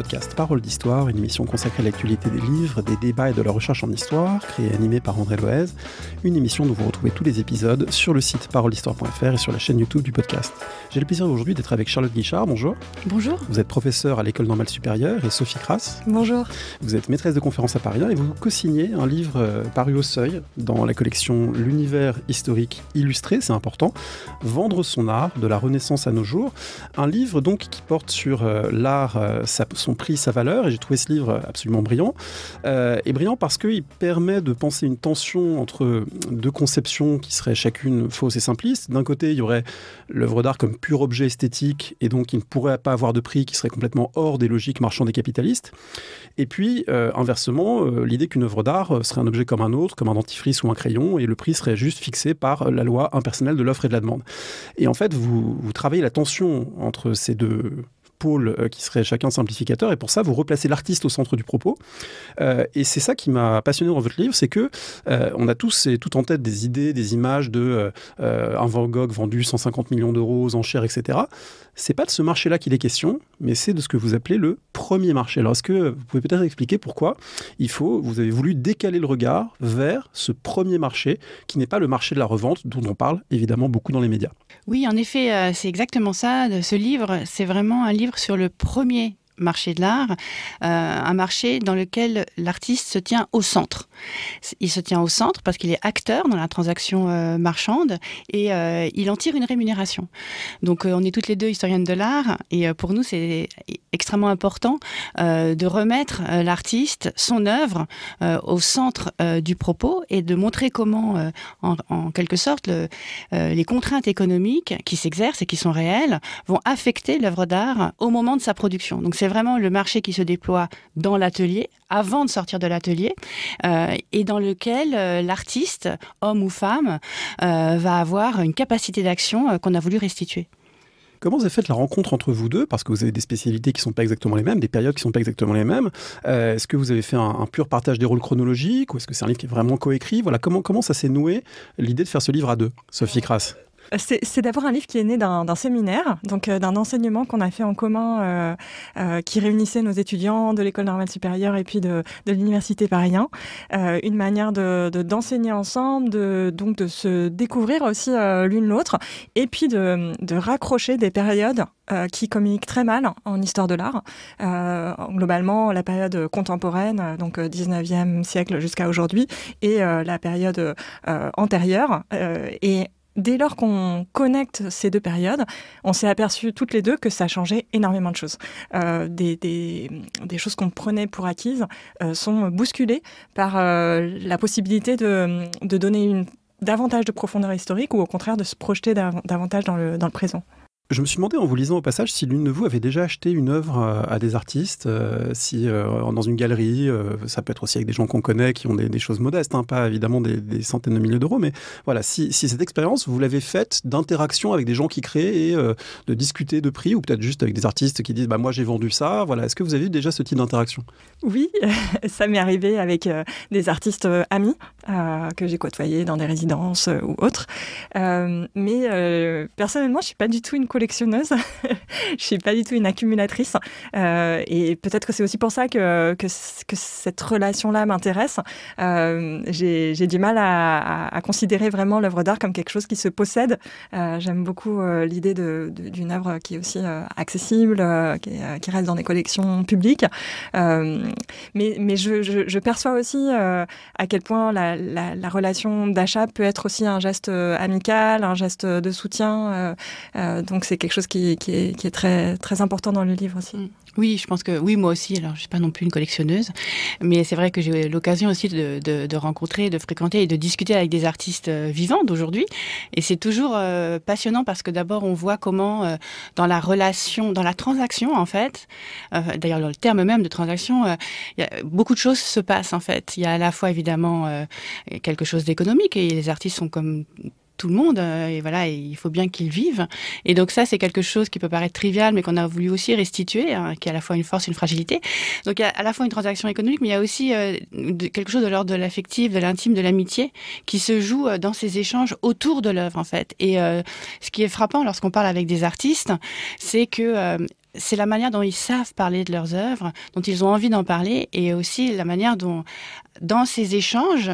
podcast Parole d'Histoire, une émission consacrée à l'actualité des livres, des débats et de la recherche en histoire, créée et animée par André Loez. Une émission dont vous retrouvez tous les épisodes sur le site paroledhistoire.fr et sur la chaîne YouTube du podcast. J'ai le plaisir aujourd'hui d'être avec Charlotte Guichard. Bonjour. Bonjour. Vous êtes professeure à l'École normale supérieure, et Sophie Crass. Bonjour. Vous êtes maîtresse de conférences à Paris 1 et vous co-signez un livre paru au Seuil dans la collection L'univers historique illustré, c'est important, Vendre son art, de la Renaissance à nos jours. Un livre donc qui porte sur l'art, son prix, sa valeur, et j'ai trouvé ce livre absolument brillant. Et brillant parce qu'il permet de penser une tension entre deux conceptions qui seraient chacune fausses et simplistes. D'un côté, il y aurait l'œuvre d'art comme pur objet esthétique et donc qui ne pourrait pas avoir de prix, qui serait complètement hors des logiques marchandes et capitalistes. Et puis, inversement, l'idée qu'une œuvre d'art serait un objet comme un autre, comme un dentifrice ou un crayon, et le prix serait juste fixé par la loi impersonnelle de l'offre et de la demande. Et en fait, vous travaillez la tension entre ces deux pôles qui seraient chacun simplificateurs, et pour ça, vous replacez l'artiste au centre du propos. Et c'est ça qui m'a passionné dans votre livre, c'est que on a tous et tout en tête des idées, des images de un Van Gogh vendu 150 millions d'euros aux enchères, etc. C'est pas de ce marché-là qu'il est question, mais c'est de ce que vous appelez le premier marché. Alors, est-ce que vous pouvez peut-être expliquer pourquoi vous avez voulu décaler le regard vers ce premier marché, qui n'est pas le marché de la revente, dont on parle évidemment beaucoup dans les médias? Oui, en effet, c'est exactement ça. Ce livre, c'est vraiment un livre sur le premier marché de l'art, un marché dans lequel l'artiste se tient au centre. Il se tient au centre parce qu'il est acteur dans la transaction marchande et il en tire une rémunération. Donc on est toutes les deux historiennes de l'art et pour nous c'est extrêmement important de remettre l'artiste, son œuvre au centre du propos et de montrer comment, en quelque sorte, les contraintes économiques qui s'exercent et qui sont réelles vont affecter l'œuvre d'art au moment de sa production. Donc c'est vraiment le marché qui se déploie dans l'atelier, avant de sortir de l'atelier, et dans lequel l'artiste, homme ou femme, va avoir une capacité d'action qu'on a voulu restituer. Comment vous avez fait la rencontre entre vous deux? Parce que vous avez des spécialités qui ne sont pas exactement les mêmes, des périodes qui ne sont pas exactement les mêmes. Est-ce que vous avez fait un pur partage des rôles chronologiques, ou est-ce que c'est un livre qui est vraiment coécrit? Voilà, comment ça s'est noué, l'idée de faire ce livre à deux, Sophie Crass? C'est d'abord un livre qui est né d'un séminaire, donc d'un enseignement qu'on a fait en commun, qui réunissait nos étudiants de l'École normale supérieure et puis de l'Université Paris 1. Une manière d'enseigner ensemble, donc de se découvrir aussi l'une l'autre, et puis de raccrocher des périodes qui communiquent très mal en histoire de l'art. Globalement, la période contemporaine, donc 19e siècle jusqu'à aujourd'hui, et la période antérieure. Et dès lors qu'on connecte ces deux périodes, on s'est aperçu toutes les deux que ça changeait énormément de choses. Des choses qu'on prenait pour acquises sont bousculées par la possibilité de donner davantage de profondeur historique, ou au contraire de se projeter davantage dans le présent. Je me suis demandé en vous lisant au passage si l'une de vous avait déjà acheté une œuvre à des artistes, dans une galerie, ça peut être aussi avec des gens qu'on connaît qui ont des choses modestes, hein, pas évidemment des centaines de milliers d'euros, mais voilà, si cette expérience, vous l'avez faite d'interaction avec des gens qui créent et de discuter de prix, ou peut-être juste avec des artistes qui disent « moi j'ai vendu ça », voilà. Est-ce que vous avez eu déjà ce type d'interaction? Oui, ça m'est arrivé avec des artistes amis que j'ai côtoyés dans des résidences ou autres. Mais personnellement, je ne suis pas du tout une collectionneuse. Je suis pas du tout une accumulatrice. Et peut-être que c'est aussi pour ça que cette relation-là m'intéresse. J'ai du mal à considérer vraiment l'œuvre d'art comme quelque chose qui se possède. J'aime beaucoup l'idée d'une œuvre qui est aussi accessible, qui reste dans des collections publiques. Mais je perçois aussi à quel point la relation d'achat peut être aussi un geste amical, un geste de soutien. Donc c'est quelque chose qui est très, très important dans le livre aussi. Oui, je pense que oui, moi aussi. Alors, je ne suis pas non plus une collectionneuse, mais c'est vrai que j'ai eu l'occasion aussi de rencontrer, de fréquenter et de discuter avec des artistes vivants d'aujourd'hui. Et c'est toujours passionnant parce que d'abord, on voit comment dans la relation, dans la transaction, en fait, d'ailleurs, le terme même de transaction, beaucoup de choses se passent, en fait. Il y a à la fois, évidemment, quelque chose d'économique, et les artistes sont comme tout le monde, et voilà, et il faut bien qu'ils vivent. Et donc ça, c'est quelque chose qui peut paraître trivial, mais qu'on a voulu aussi restituer, hein, qui a à la fois une force et une fragilité. Donc il y a à la fois une transaction économique, mais il y a aussi quelque chose de l'ordre de l'affectif, de l'intime, de l'amitié, qui se joue dans ces échanges autour de l'œuvre, en fait. Et ce qui est frappant lorsqu'on parle avec des artistes, c'est que c'est la manière dont ils savent parler de leurs œuvres, dont ils ont envie d'en parler, et aussi la manière dont, dans ces échanges,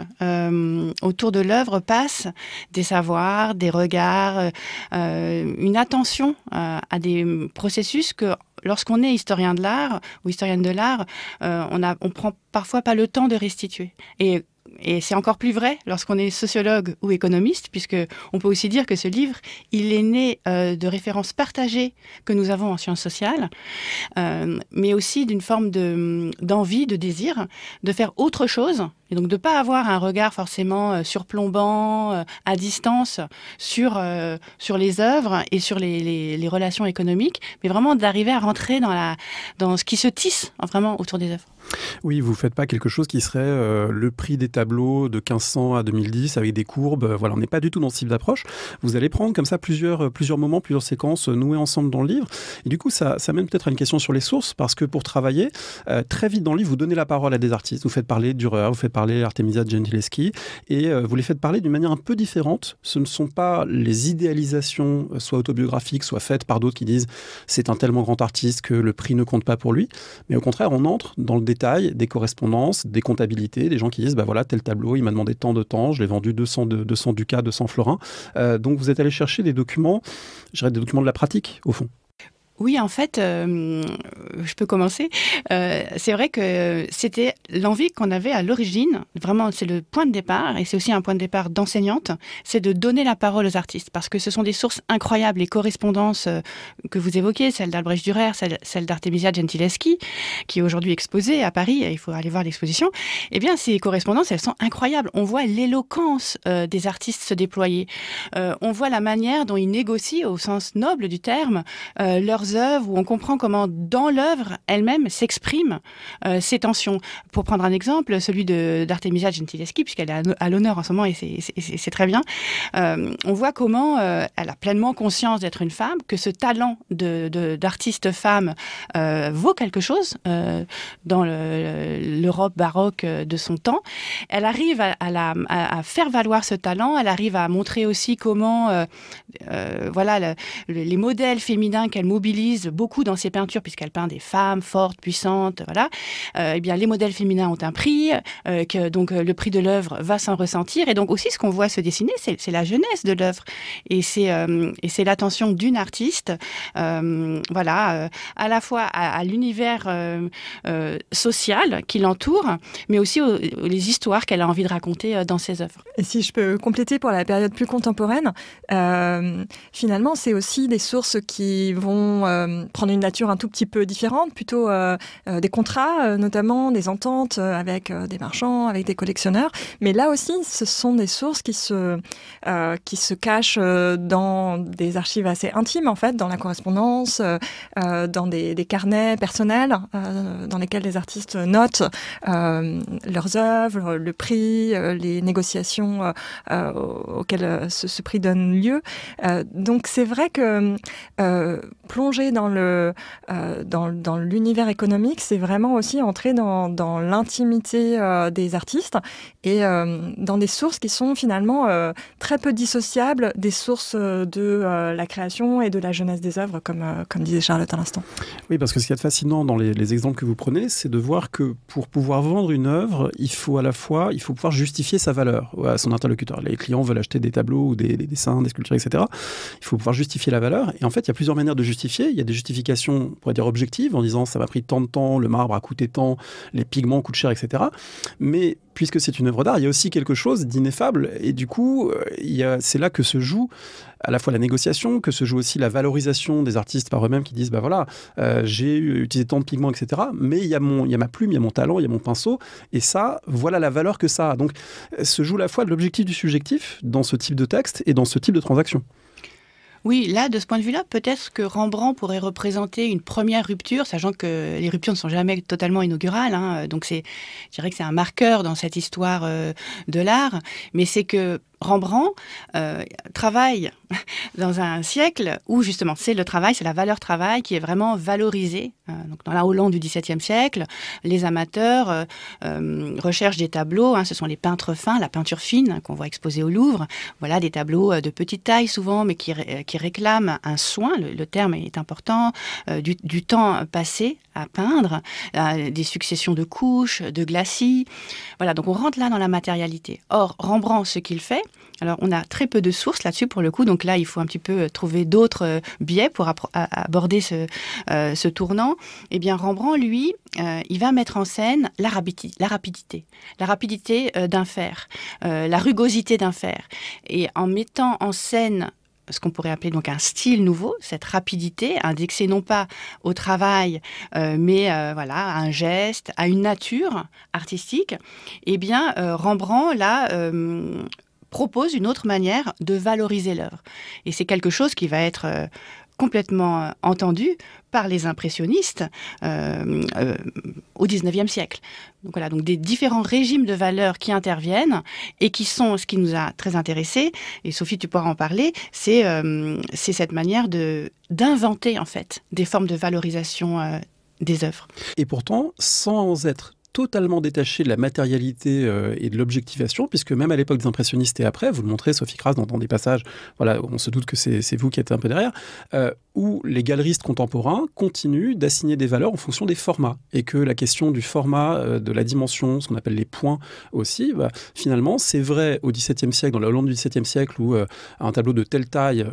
autour de l'œuvre, passent des savoirs, des regards, une attention à des processus que, lorsqu'on est historien de l'art ou historienne de l'art, on prend parfois pas le temps de restituer. Et c'est encore plus vrai lorsqu'on est sociologue ou économiste, puisque on peut aussi dire que ce livre, il est né de références partagées que nous avons en sciences sociales, mais aussi d'une forme d'envie, de désir de faire autre chose. Et donc de ne pas avoir un regard forcément surplombant, à distance, sur les œuvres et sur les relations économiques, mais vraiment d'arriver à rentrer dans ce qui se tisse vraiment autour des œuvres. Oui, vous ne faites pas quelque chose qui serait le prix des tableaux de 1500 à 2010 avec des courbes. Voilà, on n'est pas du tout dans ce type d'approche. Vous allez prendre comme ça plusieurs moments, plusieurs séquences nouées ensemble dans le livre. Et du coup, ça mène peut-être à une question sur les sources, parce que pour travailler, très vite dans le livre, vous donnez la parole à des artistes. Vous faites parler Dürer, vous faites parler Artemisia Gentileschi, et vous les faites parler d'une manière un peu différente. Ce ne sont pas les idéalisations, soit autobiographiques, soit faites par d'autres qui disent c'est un tellement grand artiste que le prix ne compte pas pour lui. Mais au contraire, on entre dans le détail des correspondances, des comptabilités, des gens qui disent bah voilà, tel tableau, il m'a demandé tant de temps, je l'ai vendu 200 ducats, 200 florins. Donc vous êtes allé chercher des documents, je dirais des documents de la pratique, au fond. Oui, en fait, je peux commencer. C'est vrai que c'était l'envie qu'on avait à l'origine, vraiment c'est le point de départ, et c'est aussi un point de départ d'enseignante, c'est de donner la parole aux artistes, parce que ce sont des sources incroyables, les correspondances que vous évoquez, celle d'Albrecht Dürer, celle d'Artemisia Gentileschi, qui est aujourd'hui exposée à Paris, il faut aller voir l'exposition. Eh bien, ces correspondances, elles sont incroyables. On voit l'éloquence des artistes se déployer. On voit la manière dont ils négocient, au sens noble du terme, leurs œuvres, où on comprend comment dans l'œuvre elle-même s'expriment ces tensions. Pour prendre un exemple, celui d'Artemisia Gentileschi, puisqu'elle est à l'honneur en ce moment, et c'est très bien, on voit comment elle a pleinement conscience d'être une femme, que ce talent d'artiste femme vaut quelque chose dans l'Europe baroque de son temps. Elle arrive à faire valoir ce talent, elle arrive à montrer aussi comment voilà, les modèles féminins qu'elle mobilise beaucoup dans ses peintures, puisqu'elle peint des femmes fortes, puissantes, voilà. Eh bien, les modèles féminins ont un prix, donc le prix de l'œuvre va s'en ressentir. Et donc aussi, ce qu'on voit se dessiner, c'est la jeunesse de l'œuvre. Et c'est l'attention d'une artiste, voilà, à la fois à l'univers social qui l'entoure, mais aussi les histoires qu'elle a envie de raconter dans ses œuvres. Et si je peux compléter pour la période plus contemporaine, finalement, c'est aussi des sources qui vont prendre une nature un tout petit peu différente, plutôt des contrats, notamment des ententes avec des marchands, avec des collectionneurs. Mais là aussi, ce sont des sources qui se cachent dans des archives assez intimes, en fait, dans la correspondance, dans des carnets personnels dans lesquels les artistes notent leurs œuvres, le prix, les négociations auxquelles ce prix donne lieu. Donc c'est vrai que plonger dans l'univers économique, c'est vraiment aussi entrer dans l'intimité des artistes et dans des sources qui sont finalement très peu dissociables des sources de la création et de la jeunesse des œuvres, comme disait Charlotte à l'instant. Oui, parce que ce qui est fascinant dans les exemples que vous prenez, c'est de voir que pour pouvoir vendre une œuvre, il faut pouvoir justifier sa valeur à son interlocuteur. Les clients veulent acheter des tableaux ou des dessins, des sculptures, etc. Il faut pouvoir justifier la valeur. Et en fait, il y a plusieurs manières de justifier. Il y a des justifications, on pourrait dire objectives, en disant ça m'a pris tant de temps, le marbre a coûté tant, les pigments coûtent cher, etc. Mais puisque c'est une œuvre d'art, il y a aussi quelque chose d'ineffable. Et du coup, c'est là que se joue à la fois la négociation, que se joue aussi la valorisation des artistes par eux-mêmes qui disent bah voilà, j'ai utilisé tant de pigments, etc. Mais il y a ma plume, il y a mon talent, il y a mon pinceau, et ça, voilà la valeur que ça a. Donc, se joue à la fois de l'objectif du subjectif dans ce type de texte et dans ce type de transaction. Oui, là, de ce point de vue-là, peut-être que Rembrandt pourrait représenter une première rupture, sachant que les ruptures ne sont jamais totalement inaugurales. Hein, donc, je dirais que c'est un marqueur dans cette histoire de l'art. Mais c'est que Rembrandt travaille dans un siècle où justement c'est le travail, c'est la valeur travail qui est vraiment valorisée. Donc dans la Hollande du XVIIe siècle, les amateurs recherchent des tableaux. Ce sont les peintres fins, la peinture fine qu'on voit exposée au Louvre. Voilà des tableaux de petite taille souvent, mais qui réclament un soin. Le terme est important. Du temps passé à peindre, des successions de couches, de glacis. Voilà, donc on rentre là dans la matérialité. Or Rembrandt, ce qu'il fait. Alors, on a très peu de sources là-dessus pour le coup, donc là, il faut un petit peu trouver d'autres biais pour aborder ce tournant. Eh bien, Rembrandt, lui, il va mettre en scène la rapidité d'un fer, la rugosité d'un fer. Et en mettant en scène ce qu'on pourrait appeler donc un style nouveau, cette rapidité, indexée non pas au travail, mais voilà, à un geste, à une nature artistique, eh bien, Rembrandt, là, propose une autre manière de valoriser l'œuvre. Et c'est quelque chose qui va être complètement entendu par les impressionnistes au XIXe siècle. Donc voilà, donc des différents régimes de valeurs qui interviennent et qui sont ce qui nous a très intéressés. Et Sophie, tu pourras en parler. C'est cette manière d'inventer en fait des formes de valorisation des œuvres. Et pourtant, sans être totalement détaché de la matérialité et de l'objectivation, puisque même à l'époque des impressionnistes et après, vous le montrez, Sophie Crasse, dans des passages, voilà, on se doute que c'est vous qui êtes un peu derrière, où les galeristes contemporains continuent d'assigner des valeurs en fonction des formats, et que la question du format, de la dimension, ce qu'on appelle les points aussi, finalement, c'est vrai au XVIIe siècle, dans la Hollande du XVIIe siècle, où un tableau de telle taille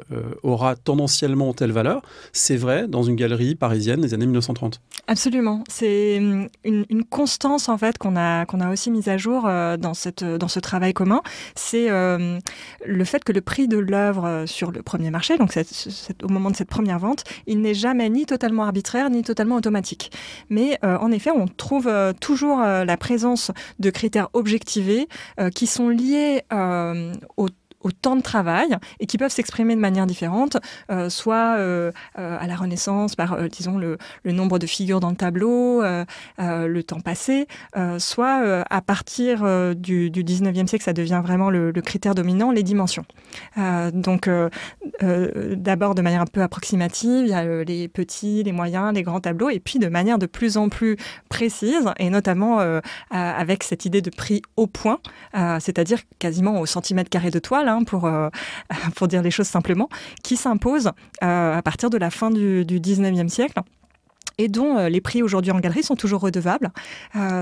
aura tendanciellement telle valeur, c'est vrai dans une galerie parisienne des années 1930. Absolument, c'est une constante en fait qu'on a aussi mise à jour dans ce travail commun, c'est le fait que le prix de l'œuvre sur le premier marché, donc au moment de cette première vente, il n'est jamais ni totalement arbitraire ni totalement automatique. Mais en effet, on trouve toujours la présence de critères objectivés qui sont liés au temps de travail et qui peuvent s'exprimer de manière différente, soit à la Renaissance par, disons, le nombre de figures dans le tableau, le temps passé, soit à partir du 19e siècle, ça devient vraiment le critère dominant, les dimensions. Donc, d'abord de manière un peu approximative, il y a les petits, les moyens, les grands tableaux, et puis de manière de plus en plus précise, et notamment avec cette idée de prix au point, c'est-à-dire quasiment au centimètre carré de toile, pour dire les choses simplement, qui s'impose à partir de la fin du 19e siècle et dont les prix aujourd'hui en galerie sont toujours redevables.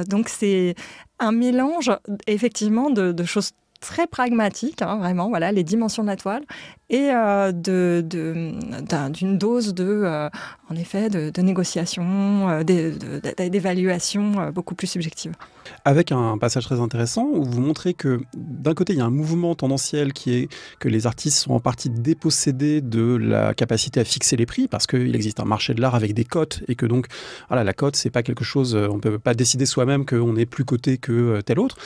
Donc c'est un mélange effectivement de choses très pragmatiques, vraiment, voilà, les dimensions de la toile, et d'une dose en effet, de négociation, d'évaluation beaucoup plus subjective. Avec un passage très intéressant où vous montrez que d'un côté, il y a un mouvement tendanciel qui est que les artistes sont en partie dépossédés de la capacité à fixer les prix parce qu'il existe un marché de l'art avec des cotes et que donc, voilà, la cote, c'est pas quelque chose, on ne peut pas décider soi-même qu'on est plus coté que tel autre.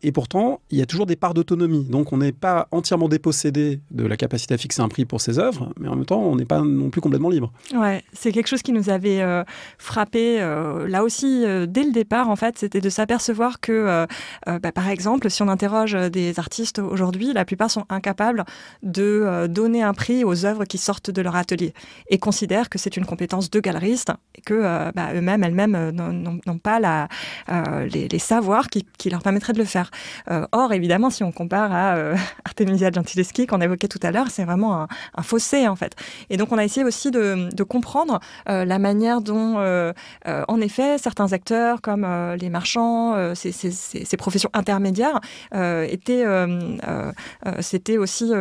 Et pourtant, il y a toujours des parts d'autonomie. Donc, on n'est pas entièrement dépossédé de la capacité à fixer un prix pour ses œuvres, mais en même temps, on n'est pas non plus complètement libre. Ouais, c'est quelque chose qui nous avait frappé là aussi dès le départ, en fait, c'était de s'apercevoir que, par exemple, si on interroge des artistes aujourd'hui, la plupart sont incapables de donner un prix aux œuvres qui sortent de leur atelier et considèrent que c'est une compétence de galeriste et que elles-mêmes n'ont pas les savoirs qui leur permettraient de le faire. Or, évidemment, si on compare à Artemisia Gentileschi qu'on évoquait tout à l'heure, c'est vraiment un fossé, en fait. Et donc, on a essayé aussi de comprendre la manière dont, en effet, certains acteurs, comme les marchands, ces professions intermédiaires, s'étaient aussi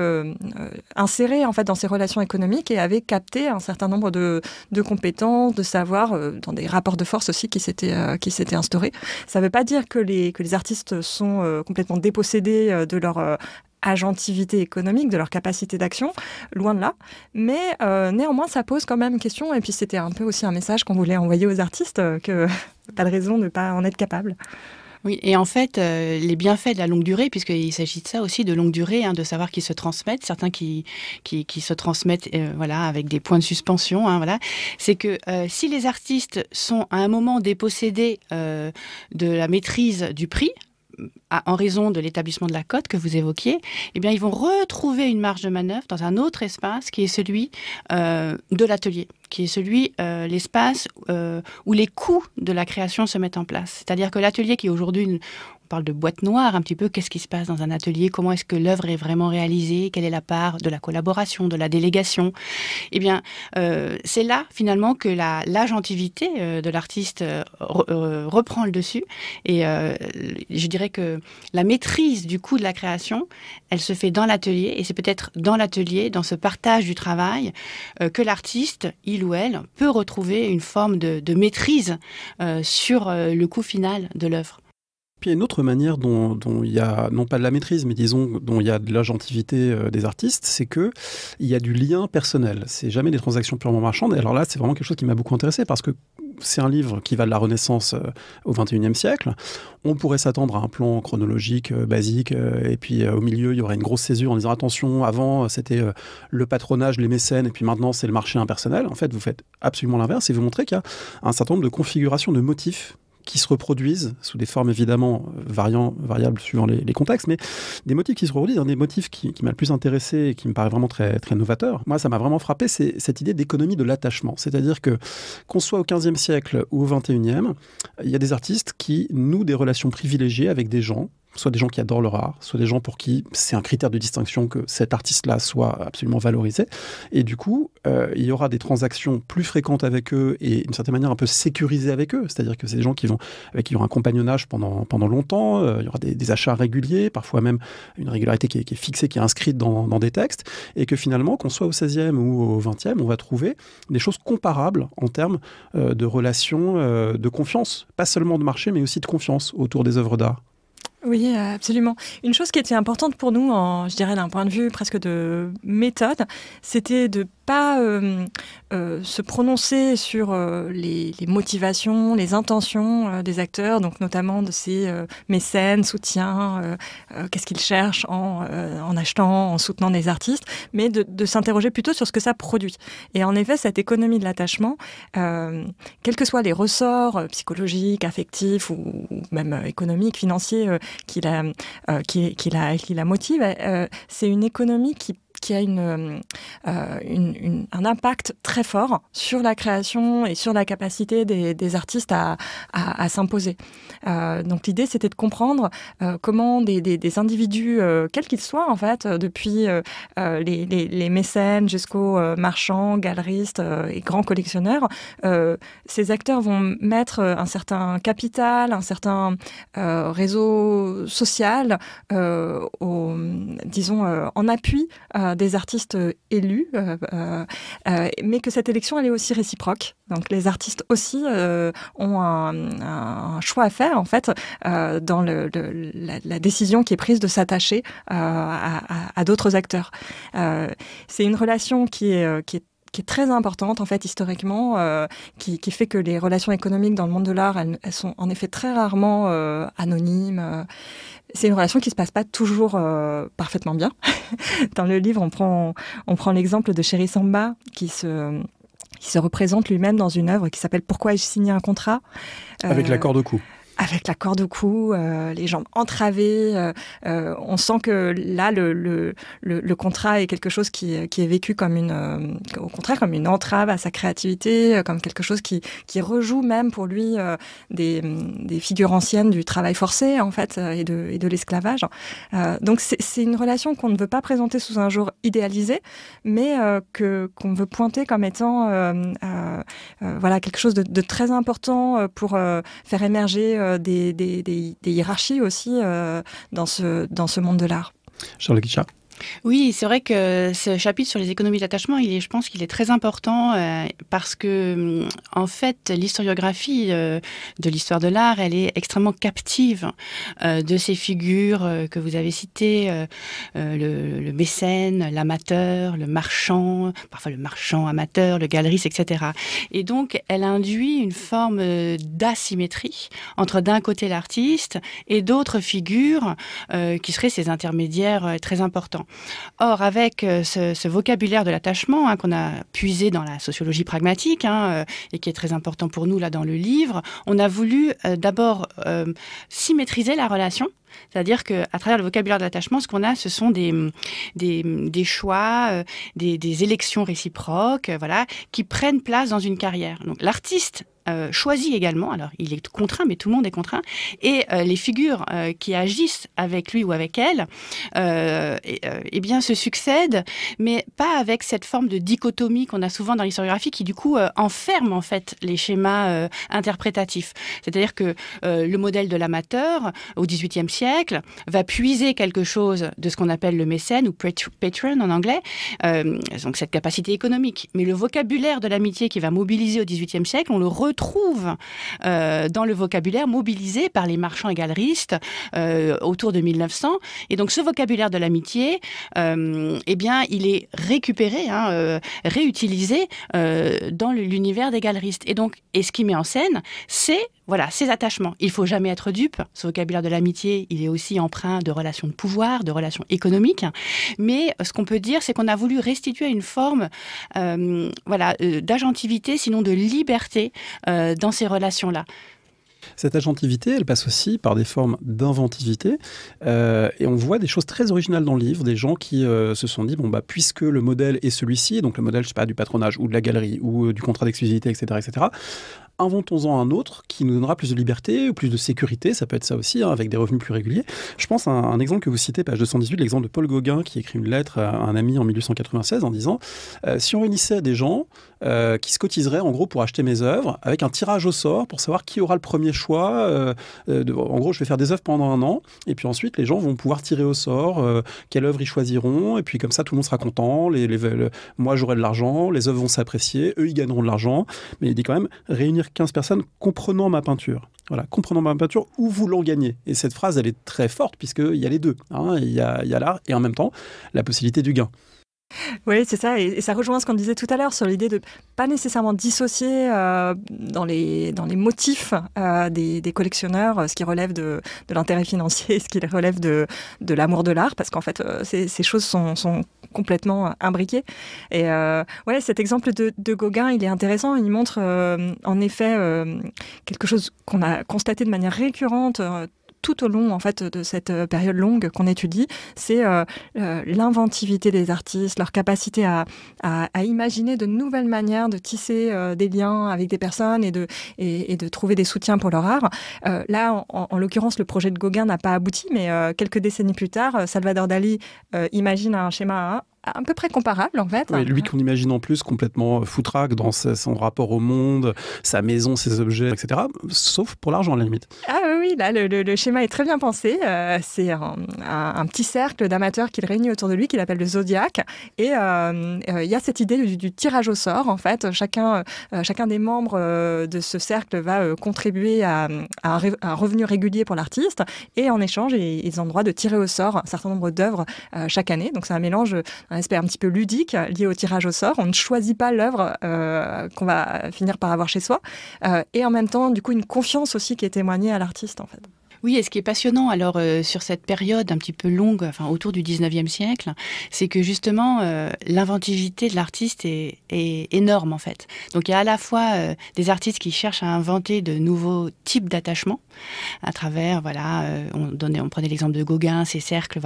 insérés, en fait, dans ces relations économiques et avaient capté un certain nombre de compétences, de savoirs, dans des rapports de force aussi qui s'étaient instaurés. Ça ne veut pas dire que les artistes sont complètement dépossédés de leur agentivité économique, de leur capacité d'action, loin de là. Mais néanmoins, ça pose quand même question, et puis c'était un peu aussi un message qu'on voulait envoyer aux artistes, que pas de raison de ne pas en être capable. Oui, et en fait, les bienfaits de la longue durée, puisqu'il s'agit de ça aussi, de longue durée, de savoir qu'ils se transmettent, certains qui se transmettent voilà, avec des points de suspension, voilà, c'est que si les artistes sont à un moment dépossédés de la maîtrise du prix, en raison de l'établissement de la cote que vous évoquiez, eh bien, ils vont retrouver une marge de manœuvre dans un autre espace qui est celui de l'atelier, qui est celui, l'espace où les coûts de la création se mettent en place. C'est-à-dire que l'atelier qui est aujourd'hui on parle de boîte noire un petit peu, qu'est-ce qui se passe dans un atelier, comment est-ce que l'œuvre est vraiment réalisée, quelle est la part de la collaboration, de la délégation. Eh bien, c'est là finalement que l'agentivité de l'artiste reprend le dessus. Et je dirais que la maîtrise du coût de la création, elle se fait dans l'atelier, et c'est peut-être dans l'atelier, dans ce partage du travail, que l'artiste, il ou elle, peut retrouver une forme de maîtrise sur le coût final de l'œuvre. Puis il y a une autre manière dont il y a, non pas de la maîtrise, mais disons dont il y a de l'agentivité des artistes, c'est qu'il y a du lien personnel. C'est jamais des transactions purement marchandes. Et alors là, c'est vraiment quelque chose qui m'a beaucoup intéressé parce que c'est un livre qui va de la Renaissance au XXIe siècle. On pourrait s'attendre à un plan chronologique basique et puis au milieu, il y aurait une grosse césure en disant attention, avant c'était le patronage, les mécènes et puis maintenant c'est le marché impersonnel. En fait, vous faites absolument l'inverse et vous montrez qu'il y a un certain nombre de configurations de motifs qui se reproduisent sous des formes évidemment variables suivant les contextes, mais des motifs qui se reproduisent. Un des motifs qui m'a le plus intéressé et qui me paraît vraiment très, très novateur, moi ça m'a vraiment frappé, c'est cette idée d'économie de l'attachement. C'est-à-dire qu'on soit au XVe siècle ou au XXIe, il y a des artistes qui nouent des relations privilégiées avec des gens, soit des gens qui adorent leur art, soit des gens pour qui c'est un critère de distinction que cet artiste-là soit absolument valorisé. Et du coup, il y aura des transactions plus fréquentes avec eux et d'une certaine manière un peu sécurisées avec eux. C'est-à-dire que c'est des gens avec qui il y aura un compagnonnage pendant longtemps, il y aura des achats réguliers, parfois même une régularité qui est fixée, qui est inscrite dans des textes, et que finalement, qu'on soit au XVIe ou au XXe, on va trouver des choses comparables en termes de relations de confiance, pas seulement de marché, mais aussi de confiance autour des œuvres d'art. Oui, absolument. Une chose qui était importante pour nous, je dirais d'un point de vue presque de méthode, c'était de pas se prononcer sur les motivations, les intentions des acteurs, donc notamment de ces mécènes, soutiens, qu'est-ce qu'ils cherchent en achetant, en soutenant des artistes, mais de s'interroger plutôt sur ce que ça produit. Et en effet, cette économie de l'attachement, quels que soient les ressorts psychologiques, affectifs ou même économiques, financiers qui la motive, c'est une économie qui a un impact très fort sur la création et sur la capacité des artistes à s'imposer. Donc l'idée, c'était de comprendre comment des individus, quels qu'ils soient en fait, depuis les mécènes jusqu'aux marchands, galeristes et grands collectionneurs, ces acteurs vont mettre un certain capital, un certain réseau social, en appui des artistes élus, mais que cette élection, elle est aussi réciproque. Donc les artistes aussi ont un choix à faire, en fait, dans la décision qui est prise de s'attacher à d'autres acteurs. C'est une relation qui est très importante, en fait, historiquement, qui fait que les relations économiques dans le monde de l'art, elles sont en effet très rarement anonymes. C'est une relation qui se passe pas toujours parfaitement bien. Dans le livre, on prend l'exemple de Chéri Samba, qui se représente lui-même dans une œuvre qui s'appelle « Pourquoi ai-je signé un contrat ?» Avec l'accord de cou. Avec la corde au cou, les jambes entravées. On sent que là, le contrat est quelque chose qui est vécu comme au contraire, comme une entrave à sa créativité, comme quelque chose qui rejoue même pour lui des figures anciennes du travail forcé, en fait, et de l'esclavage. Donc c'est une relation qu'on ne veut pas présenter sous un jour idéalisé, mais qu'on veut pointer comme étant voilà, quelque chose de très important pour faire émerger des hiérarchies aussi dans ce monde de l'art. Charles Guichat. Oui, c'est vrai que ce chapitre sur les économies d'attachement, je pense qu'il est très important parce que, en fait, l'historiographie de l'histoire de l'art, elle est extrêmement captive de ces figures que vous avez citées, le mécène, l'amateur, le marchand, parfois le marchand amateur, le galeriste, etc. Et donc, elle induit une forme d'asymétrie entre d'un côté l'artiste et d'autres figures qui seraient ces intermédiaires très importants. Or, avec ce vocabulaire de l'attachement qu'on a puisé dans la sociologie pragmatique et qui est très important pour nous là dans le livre, on a voulu d'abord symétriser la relation. C'est-à-dire qu'à travers le vocabulaire de l'attachement, ce qu'on a, ce sont des choix, des élections réciproques, voilà, qui prennent place dans une carrière. Donc l'artiste choisit également, alors il est contraint, mais tout le monde est contraint, et les figures qui agissent avec lui ou avec elle, eh bien se succèdent, mais pas avec cette forme de dichotomie qu'on a souvent dans l'historiographie qui du coup enferme en fait les schémas interprétatifs. C'est-à-dire que le modèle de l'amateur au XVIIIe siècle va puiser quelque chose de ce qu'on appelle le mécène ou patron en anglais, donc cette capacité économique. Mais le vocabulaire de l'amitié qui va mobiliser au XVIIIe siècle, on le retrouve dans le vocabulaire mobilisé par les marchands et galeristes autour de 1900. Et donc ce vocabulaire de l'amitié, eh bien, il est récupéré, réutilisé dans l'univers des galeristes. Et ce qui met en scène, c'est voilà, ces attachements. Il ne faut jamais être dupe. Ce vocabulaire de l'amitié, il est aussi empreint de relations de pouvoir, de relations économiques. Mais ce qu'on peut dire, c'est qu'on a voulu restituer une forme d'agentivité, sinon de liberté dans ces relations-là. Cette agentivité, elle passe aussi par des formes d'inventivité. Et on voit des choses très originales dans le livre, des gens qui se sont dit, puisque le modèle est celui-ci, donc le modèle, je sais pas, du patronage ou de la galerie ou du contrat d'exclusivité, etc., inventons-en un autre qui nous donnera plus de liberté ou plus de sécurité, ça peut être ça aussi, avec des revenus plus réguliers. Je pense à un exemple que vous citez, page 218, l'exemple de Paul Gauguin qui écrit une lettre à un ami en 1896 en disant si on réunissait des gens qui se cotiseraient en gros pour acheter mes œuvres, avec un tirage au sort pour savoir qui aura le premier choix. En gros, je vais faire des œuvres pendant un an, et puis ensuite les gens vont pouvoir tirer au sort quelle œuvre ils choisiront, et puis comme ça tout le monde sera content, moi j'aurai de l'argent, les œuvres vont s'apprécier, eux ils gagneront de l'argent, mais il dit quand même réunir 15 personnes comprenant ma peinture. Voilà, comprenant ma peinture ou voulant gagner. Et cette phrase, elle est très forte, puisqu'il y a les deux. Il y a l'art et en même temps la possibilité du gain. Oui, c'est ça, et ça rejoint ce qu'on disait tout à l'heure sur l'idée de pas nécessairement dissocier dans les motifs des collectionneurs ce qui relève de l'intérêt financier et ce qui relève de l'amour de l'art, parce qu'en fait ces choses sont complètement imbriquées. Et cet exemple de Gauguin, il est intéressant, il montre en effet quelque chose qu'on a constaté de manière récurrente tout au long en fait de cette période longue qu'on étudie, c'est l'inventivité des artistes, leur capacité à imaginer de nouvelles manières de tisser des liens avec des personnes et de trouver des soutiens pour leur art. Là, en l'occurrence, le projet de Gauguin n'a pas abouti, mais quelques décennies plus tard, Salvador Dali imagine un schéma à peu près comparable, en fait. Oui, lui qu'on imagine en plus complètement foutraque dans son rapport au monde, sa maison, ses objets, etc. Sauf pour l'argent, à la limite. Ah oui, là, le schéma est très bien pensé. C'est un petit cercle d'amateurs qu'il réunit autour de lui, qu'il appelle le Zodiac. Et il y a cette idée du tirage au sort, en fait. Chacun des membres de ce cercle va contribuer à un revenu régulier pour l'artiste. Et en échange, ils ont le droit de tirer au sort un certain nombre d'œuvres chaque année. Donc c'est un mélange, un aspect un petit peu ludique lié au tirage au sort. On ne choisit pas l'œuvre qu'on va finir par avoir chez soi. Et en même temps, du coup, une confiance aussi qui est témoignée à l'artiste, en fait. Oui, et ce qui est passionnant alors sur cette période un petit peu longue, enfin autour du 19e siècle, c'est que justement l'inventivité de l'artiste est énorme en fait. Donc il y a à la fois des artistes qui cherchent à inventer de nouveaux types d'attachements à travers on prenait l'exemple de Gauguin, ces cercles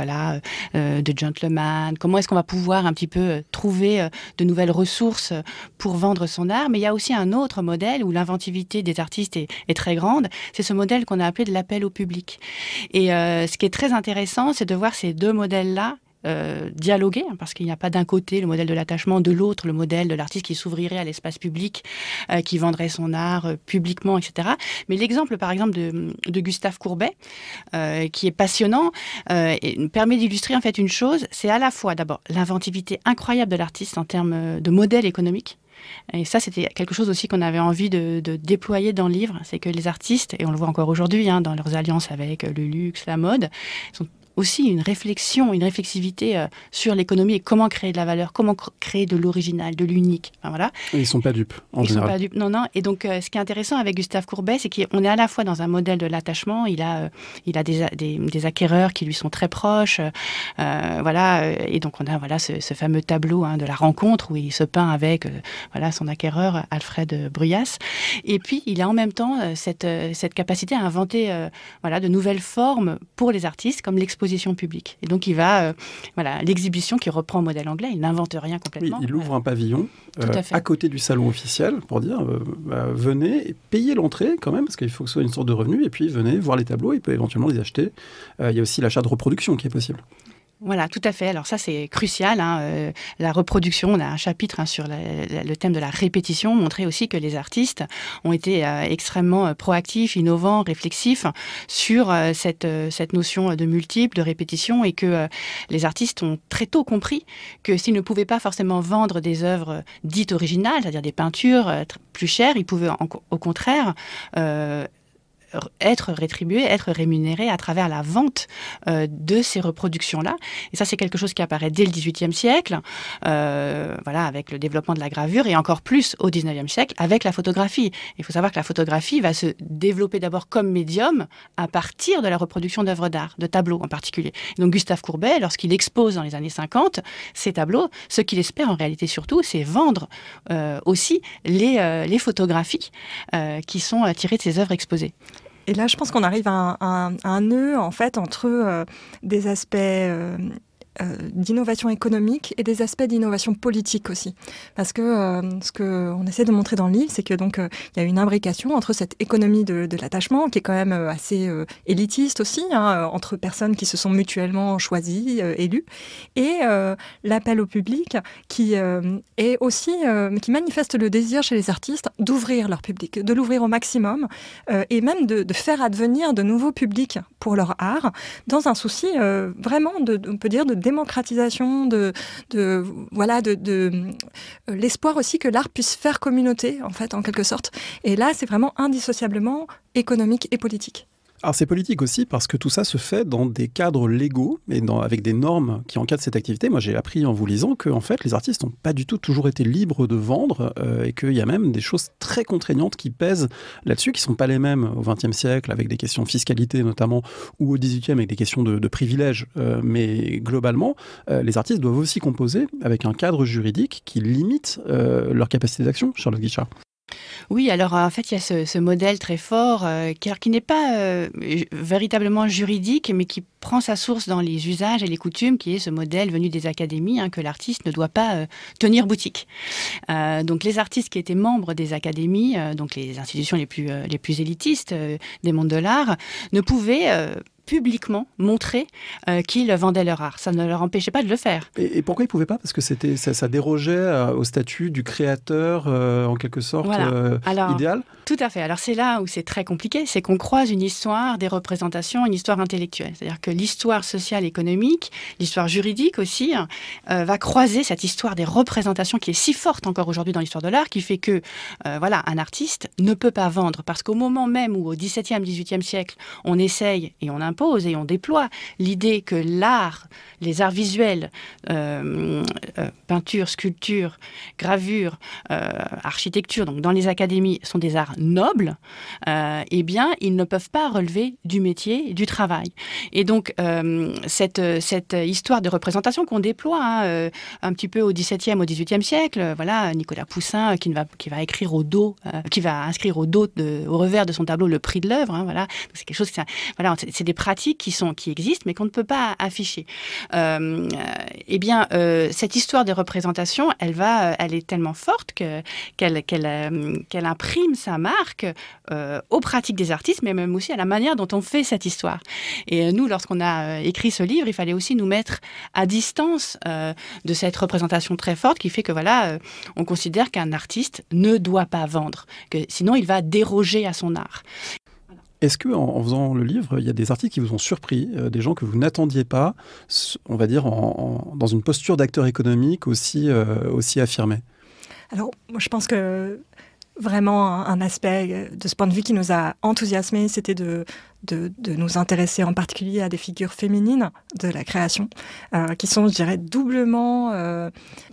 de gentleman. Comment est-ce qu'on va pouvoir un petit peu trouver de nouvelles ressources pour vendre son art? Mais il y a aussi un autre modèle où l'inventivité des artistes est très grande. C'est ce modèle qu'on a appelé de l'appel au public. Et ce qui est très intéressant, c'est de voir ces deux modèles-là dialoguer, parce qu'il n'y a pas d'un côté le modèle de l'attachement, de l'autre le modèle de l'artiste qui s'ouvrirait à l'espace public, qui vendrait son art publiquement, etc. Mais l'exemple, par exemple, de Gustave Courbet, qui est passionnant, et permet d'illustrer en fait une chose, c'est à la fois d'abord l'inventivité incroyable de l'artiste en termes de modèle économique. Et ça, c'était quelque chose aussi qu'on avait envie de déployer dans le livre, c'est que les artistes, et on le voit encore aujourd'hui dans leurs alliances avec le luxe, la mode, sont aussi une réflexion, une réflexivité sur l'économie et comment créer de la valeur, comment créer de l'original, de l'unique. Enfin, voilà. Et ils ne sont pas dupes, en général. Ils sont pas dupes, non. Et donc, ce qui est intéressant avec Gustave Courbet, c'est qu'on est à la fois dans un modèle de l'attachement, il a des acquéreurs qui lui sont très proches, voilà. Et donc, on a ce fameux tableau de la rencontre où il se peint avec son acquéreur, Alfred Bruyas. Et puis, il a en même temps cette capacité à inventer de nouvelles formes pour les artistes, comme l'exposition publique. Et donc, il va, l'exhibition qui reprend le modèle anglais, il n'invente rien complètement. Oui, il ouvre un pavillon à côté du salon officiel pour dire venez et payez l'entrée quand même, parce qu'il faut que ce soit une sorte de revenu, et puis venez voir les tableaux, il peut éventuellement les acheter. Il y a aussi l'achat de reproduction qui est possible. Voilà, tout à fait. Alors ça, c'est crucial. La reproduction, on a un chapitre sur le thème de la répétition, montrer aussi que les artistes ont été extrêmement proactifs, innovants, réflexifs sur cette notion de multiple, de répétition, et que les artistes ont très tôt compris que s'ils ne pouvaient pas forcément vendre des œuvres dites originales, c'est-à-dire des peintures plus chères, ils pouvaient au contraire être rétribué, être rémunéré à travers la vente de ces reproductions-là. Et ça, c'est quelque chose qui apparaît dès le XVIIIe siècle, avec le développement de la gravure, et encore plus au XIXe siècle avec la photographie. Il faut savoir que la photographie va se développer d'abord comme médium à partir de la reproduction d'œuvres d'art, de tableaux en particulier. Et donc Gustave Courbet, lorsqu'il expose dans les années 50 ces tableaux, ce qu'il espère en réalité surtout, c'est vendre aussi les photographies qui sont tirées de ces œuvres exposées. Et là, je pense qu'on arrive à un nœud, en fait, entre des aspects d'innovation économique et des aspects d'innovation politique aussi. Parce que ce qu'on essaie de montrer dans le livre, c'est que donc il y a une imbrication entre cette économie de l'attachement, qui est quand même assez élitiste aussi, entre personnes qui se sont mutuellement choisies, élues, et l'appel au public qui est aussi, qui manifeste le désir chez les artistes d'ouvrir leur public, de l'ouvrir au maximum, et même de faire advenir de nouveaux publics pour leur art, dans un souci vraiment, on peut dire, de démocratisation, de l'espoir aussi que l'art puisse faire communauté, en fait, en quelque sorte. Et là, c'est vraiment indissociablement économique et politique. Alors c'est politique aussi parce que tout ça se fait dans des cadres légaux et avec des normes qui encadrent cette activité. Moi j'ai appris en vous lisant que en fait, les artistes n'ont pas du tout toujours été libres de vendre et qu'il y a même des choses très contraignantes qui pèsent là-dessus, qui ne sont pas les mêmes au XXe siècle avec des questions de fiscalité notamment, ou au XVIIIe avec des questions de privilèges. Mais globalement, les artistes doivent aussi composer avec un cadre juridique qui limite leur capacité d'action, Charlotte Guichard. Oui, alors en fait, il y a ce modèle très fort qui n'est pas véritablement juridique, mais qui prend sa source dans les usages et les coutumes, qui est ce modèle venu des académies, que l'artiste ne doit pas tenir boutique. Donc les artistes qui étaient membres des académies, donc les institutions les plus élitistes des mondes de l'art, ne pouvaient publiquement montrer qu'ils vendaient leur art. Ça ne leur empêchait pas de le faire. Et pourquoi ils ne pouvaient pas ? Parce que ça dérogeait au statut du créateur, en quelque sorte, idéal ? Tout à fait. Alors c'est là où c'est très compliqué, c'est qu'on croise une histoire, des représentations, une histoire intellectuelle. C'est-à-dire que l'histoire sociale, économique, l'histoire juridique aussi, va croiser cette histoire des représentations qui est si forte encore aujourd'hui dans l'histoire de l'art, qui fait que un artiste ne peut pas vendre. Parce qu'au moment même où au XVIIe, XVIIIe siècle, on essaye et on impose et on déploie l'idée que l'art, les arts visuels, peinture, sculpture, gravure, architecture, donc dans les académies, sont des arts nobles, eh bien, ils ne peuvent pas relever du métier, du travail. Et donc, cette histoire de représentation qu'on déploie un petit peu au XVIIe, au XVIIIe siècle, Nicolas Poussin qui va écrire au dos, qui va inscrire au revers de son tableau le prix de l'œuvre, c'est quelque chose c'est des pratiques qui existent, mais qu'on ne peut pas afficher. Cette histoire des représentations, elle est tellement forte qu'elle imprime sa marque aux pratiques des artistes, mais même aussi à la manière dont on fait cette histoire. Et nous, lorsqu'on a écrit ce livre, il fallait aussi nous mettre à distance de cette représentation très forte qui fait que on considère qu'un artiste ne doit pas vendre, que sinon il va déroger à son art. Est-ce qu'en faisant le livre, il y a des artistes qui vous ont surpris, des gens que vous n'attendiez pas, on va dire, dans une posture d'acteur économique aussi affirmée ? Alors, moi, je pense que vraiment un aspect de ce point de vue qui nous a enthousiasmés, c'était de de nous intéresser en particulier à des figures féminines de la création, qui sont, je dirais, doublement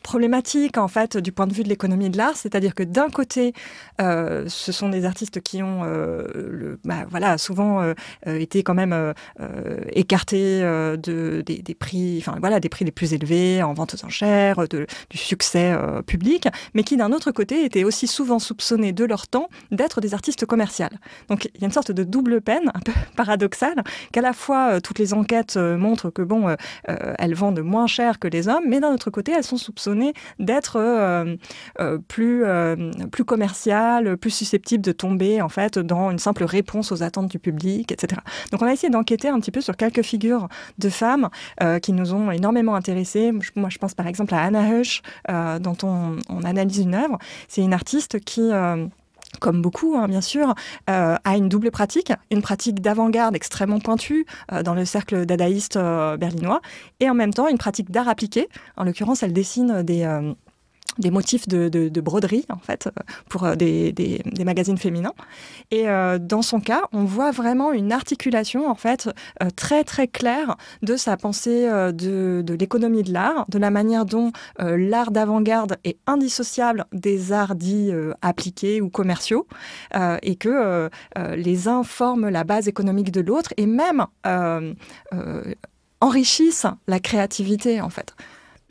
problématiques, en fait, du point de vue de l'économie de l'art. C'est-à-dire que d'un côté, ce sont des artistes qui ont souvent été quand même écartés des prix, des prix les plus élevés en vente aux enchères, du succès public, mais qui, d'un autre côté, étaient aussi souvent soupçonnés de leur temps d'être des artistes commerciales. Donc, il y a une sorte de double peine, un peu paradoxale, qu'à la fois, toutes les enquêtes montrent que, elles vendent moins cher que les hommes, mais d'un autre côté, elles sont soupçonnées d'être plus commerciales, plus susceptibles de tomber, en fait, dans une simple réponse aux attentes du public, etc. Donc, on a essayé d'enquêter un petit peu sur quelques figures de femmes qui nous ont énormément intéressés. Moi, je pense par exemple à Anna Hush, dont on analyse une œuvre. C'est une artiste qui... comme beaucoup, bien sûr, a une double pratique, une pratique d'avant-garde extrêmement pointue dans le cercle dadaïste berlinois, et en même temps une pratique d'art appliqué. En l'occurrence, elle dessine des motifs de broderie, en fait, pour des magazines féminins. Et dans son cas, on voit vraiment une articulation, en fait, très, très claire de sa pensée de l'économie de l'art, de la manière dont l'art d'avant-garde est indissociable des arts dits appliqués ou commerciaux, et que les uns forment la base économique de l'autre, et même enrichissent la créativité, en fait.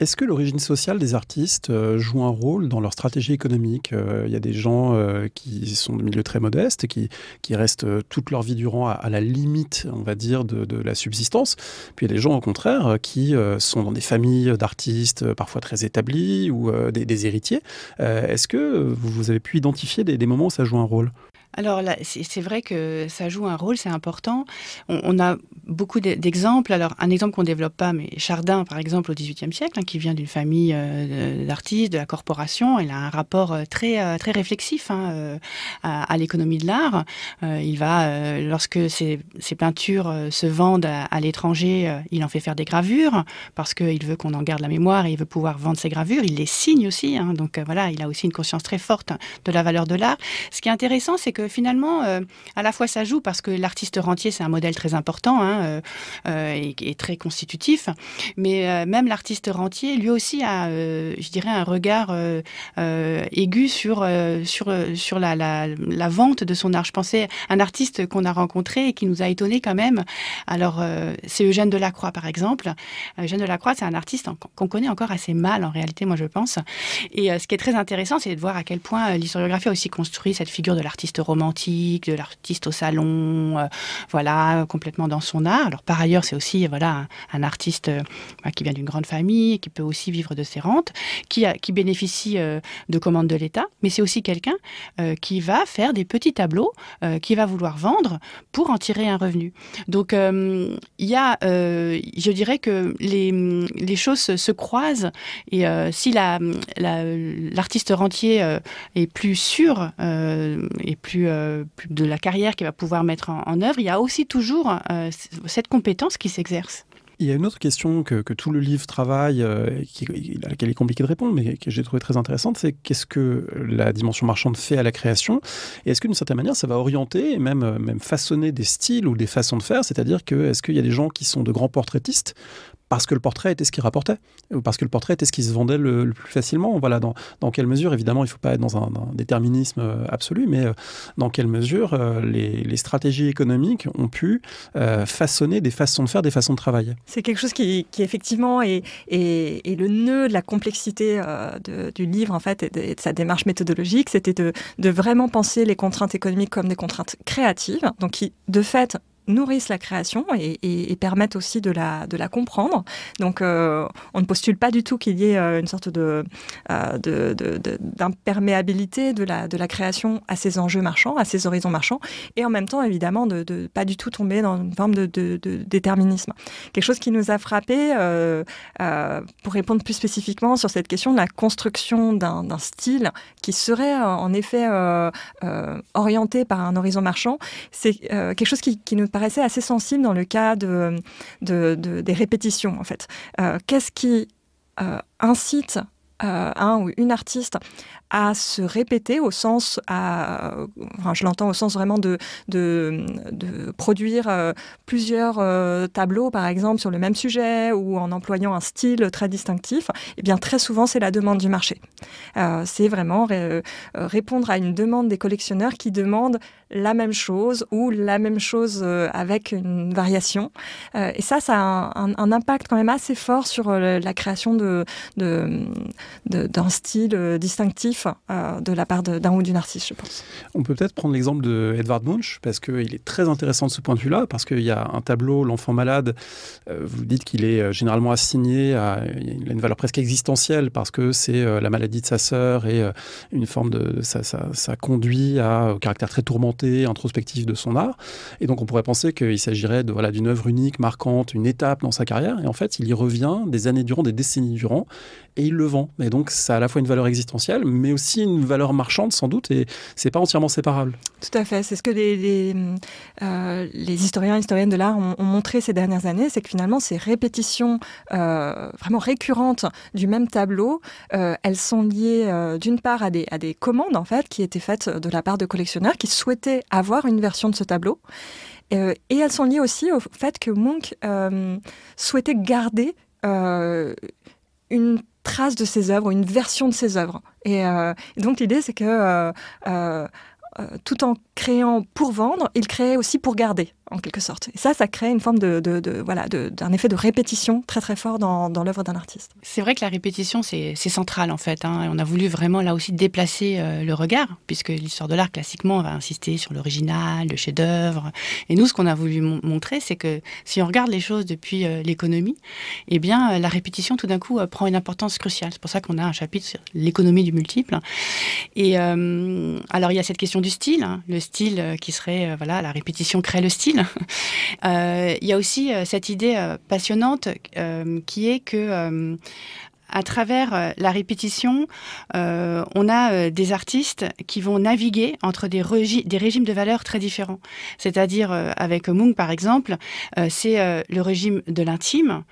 Est-ce que l'origine sociale des artistes joue un rôle dans leur stratégie économique ? Il y a des gens qui sont de milieux très modestes, qui restent toute leur vie durant à la limite, on va dire, de la subsistance. Puis il y a des gens, au contraire, qui sont dans des familles d'artistes parfois très établies ou des héritiers. Est-ce que vous avez pu identifier des moments où ça joue un rôle ? Alors là, c'est vrai que ça joue un rôle, c'est important. On a beaucoup d'exemples. Alors, un exemple qu'on ne développe pas, mais Chardin, par exemple, au XVIIIe siècle, qui vient d'une famille d'artistes, de la corporation, il a un rapport très, très réflexif à l'économie de l'art. Il va, lorsque ses peintures se vendent à l'étranger, il en fait faire des gravures, parce qu'il veut qu'on en garde la mémoire et il veut pouvoir vendre ses gravures. Il les signe aussi, donc voilà, il a aussi une conscience très forte de la valeur de l'art. Ce qui est intéressant, c'est que finalement, à la fois ça joue parce que l'artiste rentier, c'est un modèle très important et très constitutif, mais même l'artiste rentier, lui aussi a, je dirais, un regard aigu sur la vente de son art. Je pensais à un artiste qu'on a rencontré et qui nous a étonnés quand même. Alors, c'est Eugène Delacroix, par exemple. Eugène Delacroix, c'est un artiste qu'on connaît encore assez mal, en réalité, moi, je pense. Et ce qui est très intéressant, c'est de voir à quel point l'historiographie a aussi construit cette figure de l'artiste romantique, de l'artiste au salon, complètement dans son art. Alors par ailleurs, c'est aussi un artiste qui vient d'une grande famille, qui peut aussi vivre de ses rentes, qui bénéficie de commandes de l'État, mais c'est aussi quelqu'un qui va faire des petits tableaux, qui va vouloir vendre pour en tirer un revenu. Donc il y a, je dirais que les choses se croisent, et si l'artiste rentier est plus sûr et plus de la carrière qu'il va pouvoir mettre en œuvre, il y a aussi toujours cette compétence qui s'exerce. Il y a une autre question que tout le livre travaille, à laquelle il est compliqué de répondre, mais que j'ai trouvé très intéressante, c'est qu'est-ce que la dimension marchande fait à la création ? Et est-ce que d'une certaine manière, ça va orienter et même façonner des styles ou des façons de faire ? C'est-à-dire est-ce qu'il y a des gens qui sont de grands portraitistes parce que le portrait était ce qui rapportait, ou parce que le portrait était ce qui se vendait le plus facilement. Voilà, dans quelle mesure, évidemment, il ne faut pas être dans un déterminisme absolu, mais dans quelle mesure les stratégies économiques ont pu façonner des façons de faire, des façons de travailler. C'est quelque chose qui effectivement est le nœud de la complexité du livre, en fait, et de sa démarche méthodologique. C'était de vraiment penser les contraintes économiques comme des contraintes créatives, donc qui, de fait, nourrissent la création et permettent aussi de la comprendre. Donc, on ne postule pas du tout qu'il y ait une sorte d'imperméabilité de la création à ces enjeux marchands, à ces horizons marchands, et en même temps, évidemment, de pas du tout tomber dans une forme de déterminisme. Quelque chose qui nous a frappé, pour répondre plus spécifiquement sur cette question de la construction d'un style qui serait en effet orienté par un horizon marchand, c'est quelque chose qui nous paraissait assez sensible dans le cas des répétitions, en fait. Qu'est-ce qui incite un ou une artiste à se répéter au sens, je l'entends au sens vraiment de produire plusieurs tableaux, par exemple, sur le même sujet ou en employant un style très distinctif, eh bien très souvent c'est la demande du marché. C'est vraiment répondre à une demande des collectionneurs qui demandent la même chose ou la même chose avec une variation. Et ça a un impact quand même assez fort sur la création d'un style distinctif de la part d'un ou d'une artiste, je pense. On peut peut-être prendre l'exemple de Edvard Munch, parce qu'il est très intéressant de ce point de vue-là, parce qu'il y a un tableau, L'Enfant malade, vous dites qu'il est généralement assigné il a une valeur presque existentielle, parce que c'est la maladie de sa sœur et une forme de... Ça conduit au caractère très tourmenté, introspectif de son art. Et donc on pourrait penser qu'il s'agirait d'une œuvre unique, marquante, une étape dans sa carrière. Et en fait, il y revient des années durant, des décennies durant, et il le vend. Et donc ça a à la fois une valeur existentielle, mais aussi une valeur marchande sans doute, et c'est pas entièrement séparable. Tout à fait. C'est ce que les historiens et historiennes de l'art ont montré ces dernières années, c'est que finalement ces répétitions vraiment récurrentes du même tableau, elles sont liées d'une part à des commandes en fait qui étaient faites de la part de collectionneurs qui souhaitaient avoir une version de ce tableau. Et elles sont liées aussi au fait que Munch souhaitait garder une trace de ses œuvres, une version de ses œuvres. Et donc l'idée, c'est que tout en créant pour vendre, il créait aussi pour garder, en quelque sorte. Et ça crée une forme d'un effet de répétition très très fort dans l'œuvre d'un artiste. C'est vrai que la répétition, c'est central en fait. On a voulu vraiment là aussi déplacer le regard, puisque l'histoire de l'art, classiquement, va insister sur l'original, le chef-d'œuvre. Et nous, ce qu'on a voulu montrer, c'est que si on regarde les choses depuis l'économie, eh bien, la répétition, tout d'un coup, prend une importance cruciale. C'est pour ça qu'on a un chapitre sur l'économie du multiple. Et alors, il y a cette question du style, le style qui serait, la répétition crée le style. Il y a aussi cette idée passionnante qui est que à travers la répétition, on a des artistes qui vont naviguer entre des régimes de valeurs très différents. C'est-à-dire, avec Munch, par exemple, c'est le régime de l'intime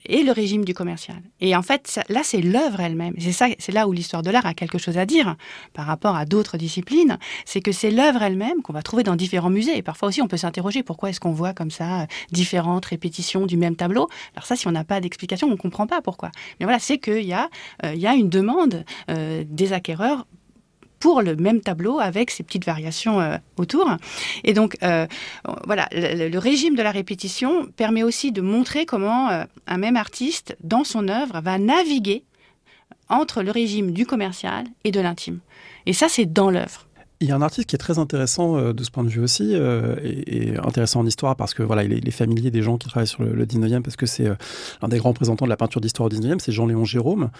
et le régime du commercial. Et en fait, là, c'est l'œuvre elle-même. C'est là où l'histoire de l'art a quelque chose à dire par rapport à d'autres disciplines. C'est que c'est l'œuvre elle-même qu'on va trouver dans différents musées. Et parfois aussi, on peut s'interroger pourquoi est-ce qu'on voit comme ça différentes répétitions du même tableau. Alors ça, si on n'a pas d'explication, on ne comprend pas pourquoi. Mais voilà, c'est qu'il y a une demande des acquéreurs pour le même tableau avec ces petites variations autour. Et donc, le régime de la répétition permet aussi de montrer comment un même artiste, dans son œuvre, va naviguer entre le régime du commercial et de l'intime. Et ça, c'est dans l'œuvre. Il y a un artiste qui est très intéressant de ce point de vue aussi, et intéressant en histoire parce que il est familier des gens qui travaillent sur le 19e, parce que c'est un des grands représentants de la peinture d'histoire au 19e, c'est Jean-Léon Gérôme.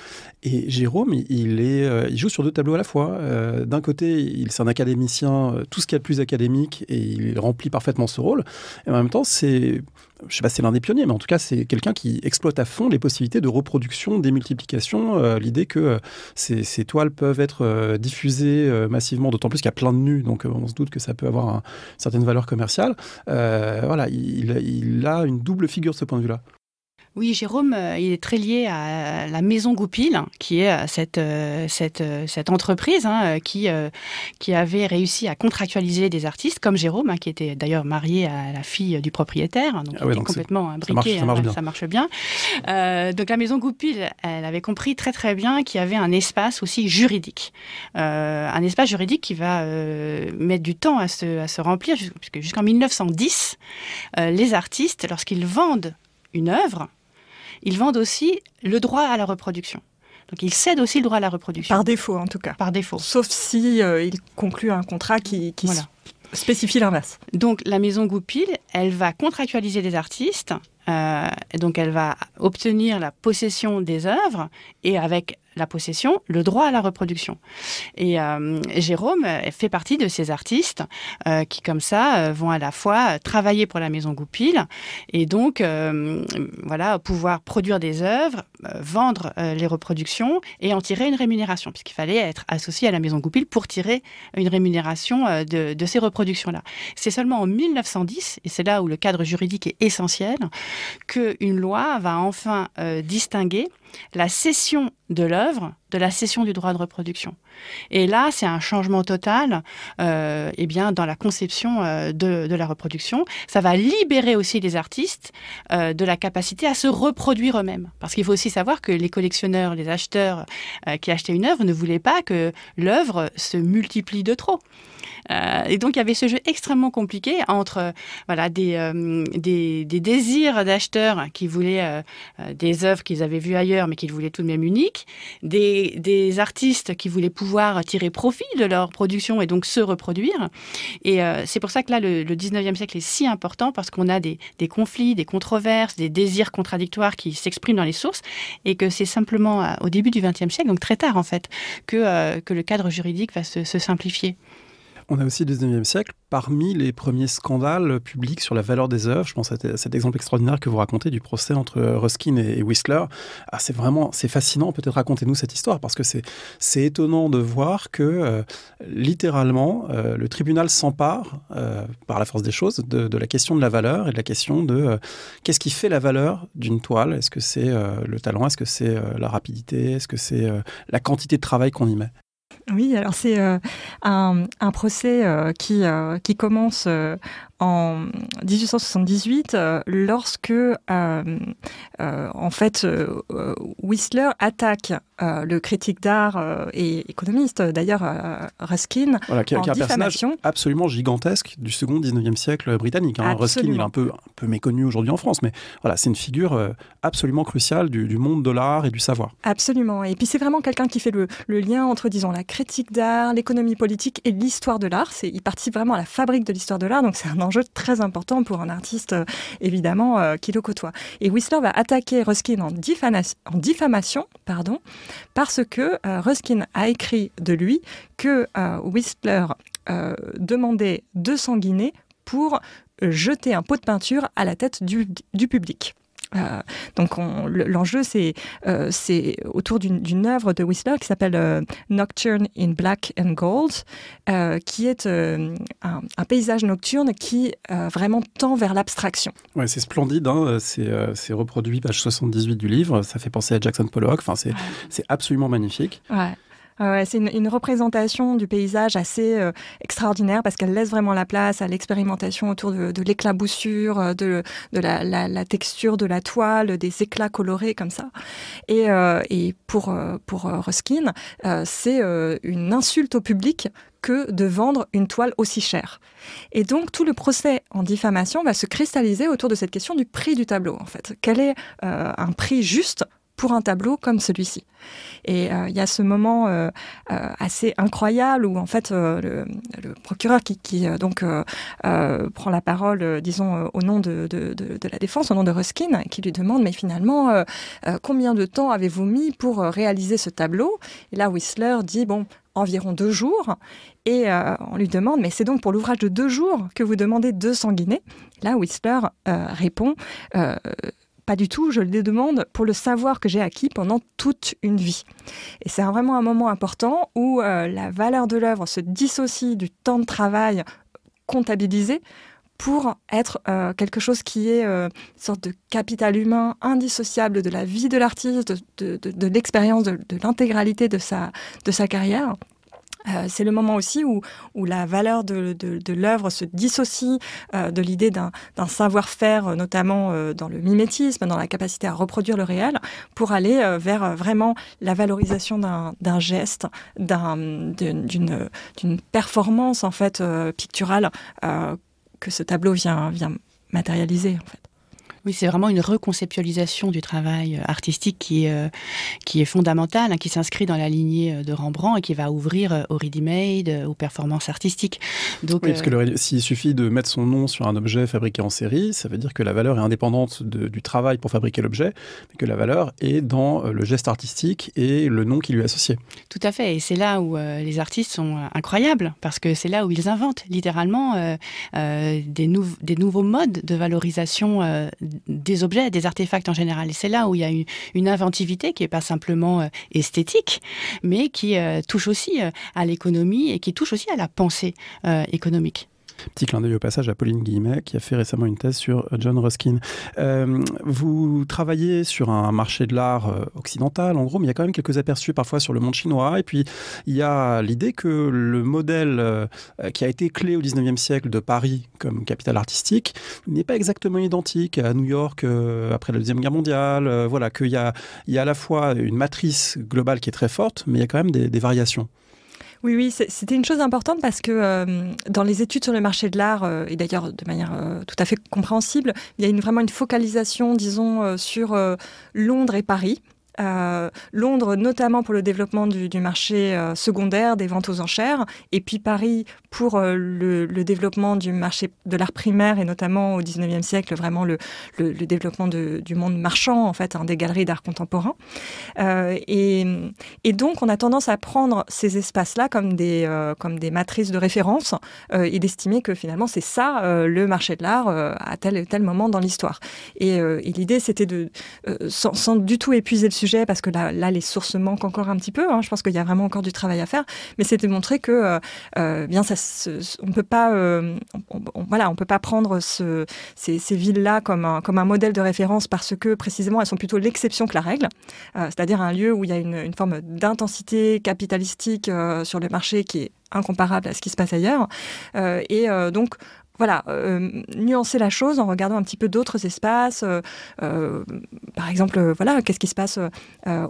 Et Gérôme, il joue sur deux tableaux à la fois. D'un côté, c'est un académicien, tout ce qu'il y a de plus académique, et il remplit parfaitement ce rôle. Et en même temps, je ne sais pas si c'est l'un des pionniers, mais en tout cas, c'est quelqu'un qui exploite à fond les possibilités de reproduction, démultiplication, l'idée que ces toiles peuvent être diffusées massivement, d'autant plus qu'il y a plein de nus, donc on se doute que ça peut avoir une certaine valeur commerciale. Il a une double figure de ce point de vue-là. Oui, Jérôme, il est très lié à la Maison Goupil, qui est cette entreprise qui avait réussi à contractualiser des artistes, comme Jérôme, qui était d'ailleurs marié à la fille du propriétaire, donc il était complètement imbriqué, ça marche bien. Donc la Maison Goupil, elle avait compris très très bien qu'il y avait un espace aussi juridique. Un espace juridique qui va mettre du temps à se remplir, puisque jusqu'en 1910, les artistes, lorsqu'ils vendent une œuvre, ils vendent aussi le droit à la reproduction. Donc, ils cèdent aussi le droit à la reproduction. Par défaut, en tout cas. Par défaut. Sauf si ils concluent un contrat qui spécifie l'inverse. Donc, la Maison Goupil, elle va contractualiser des artistes. Donc, elle va obtenir la possession des œuvres et avec la possession, le droit à la reproduction. Et Jérôme fait partie de ces artistes qui, comme ça, vont à la fois travailler pour la Maison Goupil et donc pouvoir produire des œuvres, vendre les reproductions et en tirer une rémunération, puisqu'il fallait être associé à la Maison Goupil pour tirer une rémunération de ces reproductions-là. C'est seulement en 1910, et c'est là où le cadre juridique est essentiel, qu'une loi va enfin distinguer la cession de l'œuvre de la cession du droit de reproduction. Et là, c'est un changement total dans la conception de la reproduction. Ça va libérer aussi les artistes de la capacité à se reproduire eux-mêmes. Parce qu'il faut aussi savoir que les collectionneurs, les acheteurs qui achetaient une œuvre ne voulaient pas que l'œuvre se multiplie de trop. Et donc, il y avait ce jeu extrêmement compliqué entre des désirs d'acheteurs qui voulaient des œuvres qu'ils avaient vues ailleurs, mais qu'ils voulaient tout de même uniques, des artistes qui voulaient pouvoir tirer profit de leur production et donc se reproduire. Et c'est pour ça que là, le 19e siècle est si important, parce qu'on a des conflits, des controverses, des désirs contradictoires qui s'expriment dans les sources, et que c'est simplement au début du 20e siècle, donc très tard en fait, que le cadre juridique va se simplifier. On a aussi au 19e siècle, parmi les premiers scandales publics sur la valeur des œuvres, je pense à cet exemple extraordinaire que vous racontez du procès entre Ruskin et Whistler. C'est fascinant, peut-être racontez-nous cette histoire, parce que c'est étonnant de voir que, littéralement, le tribunal s'empare, par la force des choses, de la question de la valeur et de la question de qu'est-ce qui fait la valeur d'une toile. Est-ce que c'est le talent? Est-ce que c'est la rapidité? Est-ce que c'est la quantité de travail qu'on y met? Oui, alors c'est un procès qui commence en 1878 lorsque Whistler attaque le critique d'art et économiste d'ailleurs Ruskin qui est un personnage absolument gigantesque du second 19e siècle britannique. Ruskin, il est un peu méconnu aujourd'hui en France, mais voilà, c'est une figure absolument cruciale du monde de l'art et du savoir. Absolument, et puis c'est vraiment quelqu'un qui fait le lien entre, disons, la critique d'art, l'économie politique et l'histoire de l'art. Il participe vraiment à la fabrique de l'histoire de l'art, donc c'est un enjeu très important pour un artiste, évidemment, qui le côtoie. Et Whistler va attaquer Ruskin en diffamation, parce que Ruskin a écrit de lui que Whistler demandait 200 guinées pour jeter un pot de peinture à la tête du public. Donc l'enjeu, c'est autour d'une œuvre de Whistler qui s'appelle Nocturne in Black and Gold, qui est un paysage nocturne qui vraiment tend vers l'abstraction. Ouais, c'est splendide, c'est reproduit page 78 du livre, ça fait penser à Jackson Pollock, c'est absolument magnifique. Ouais. C'est une représentation du paysage assez extraordinaire, parce qu'elle laisse vraiment la place à l'expérimentation autour de l'éclaboussure, de la texture de la toile, des éclats colorés comme ça. Et pour Ruskin, c'est une insulte au public que de vendre une toile aussi chère. Et donc, tout le procès en diffamation va se cristalliser autour de cette question du prix du tableau, en fait. Quel est un prix juste pour un tableau comme celui-ci? Et il y a ce moment assez incroyable où en fait le procureur qui prend la parole, disons, au nom de la défense, au nom de Ruskin, qui lui demande mais finalement combien de temps avez-vous mis pour réaliser ce tableau? Et là Whistler dit environ 2 jours. Et on lui demande, mais c'est donc pour l'ouvrage de 2 jours que vous demandez 200 guinées? Là Whistler répond pas du tout, je le demande pour le savoir que j'ai acquis pendant toute une vie. Et c'est vraiment un moment important où la valeur de l'œuvre se dissocie du temps de travail comptabilisé pour être quelque chose qui est une sorte de capital humain indissociable de la vie de l'artiste, de l'expérience, de l'intégralité de sa carrière. C'est le moment aussi où la valeur de l'œuvre se dissocie de l'idée d'un savoir-faire, notamment dans le mimétisme, dans la capacité à reproduire le réel, pour aller vers vraiment la valorisation d'un geste, d'une performance en fait picturale que ce tableau vient matérialiser en fait. Oui, c'est vraiment une reconceptualisation du travail artistique qui est fondamentale, qui s'inscrit dans la lignée de Rembrandt et qui va ouvrir au ready-made, aux performances artistiques. Donc, oui, parce que s'il suffit de mettre son nom sur un objet fabriqué en série, ça veut dire que la valeur est indépendante du travail pour fabriquer l'objet, mais que la valeur est dans le geste artistique et le nom qui lui est associé. Tout à fait, et c'est là où les artistes sont incroyables, parce que c'est là où ils inventent littéralement des nouveaux modes de valorisation des objets, des artefacts en général. Et c'est là où il y a une inventivité qui n'est pas simplement esthétique, mais qui touche aussi à l'économie et qui touche aussi à la pensée économique. Petit clin d'œil au passage à Pauline Guillemet, qui a fait récemment une thèse sur John Ruskin. Vous travaillez sur un marché de l'art occidental, en gros, mais il y a quand même quelques aperçus parfois sur le monde chinois. Et puis, il y a l'idée que le modèle qui a été clé au 19e siècle de Paris comme capitale artistique n'est pas exactement identique à New York après la Deuxième Guerre mondiale. Voilà, qu'il y a à la fois une matrice globale qui est très forte, mais il y a quand même des variations. Oui, c'était une chose importante parce que dans les études sur le marché de l'art, et d'ailleurs de manière tout à fait compréhensible, il y a vraiment une focalisation, disons, sur Londres et Paris. Londres notamment pour le développement du marché secondaire, des ventes aux enchères, et puis Paris pour le développement du marché de l'art primaire, et notamment au 19e siècle, vraiment le développement du monde marchand, en fait, des galeries d'art contemporain. Et donc, on a tendance à prendre ces espaces-là comme des matrices de référence et d'estimer que finalement, c'est ça le marché de l'art à tel moment dans l'histoire. Et l'idée, c'était sans du tout épuiser le sujet, parce que là, les sources manquent encore un petit peu. Je pense qu'il y a vraiment encore du travail à faire. Mais c'était de montrer que on peut pas, on peut pas prendre ces villes-là comme un modèle de référence, parce que précisément elles sont plutôt l'exception que la règle. C'est-à-dire un lieu où il y a une forme d'intensité capitalistique sur le marché qui est incomparable à ce qui se passe ailleurs. Donc voilà, nuancer la chose en regardant un petit peu d'autres espaces. Par exemple, qu'est-ce qui se passe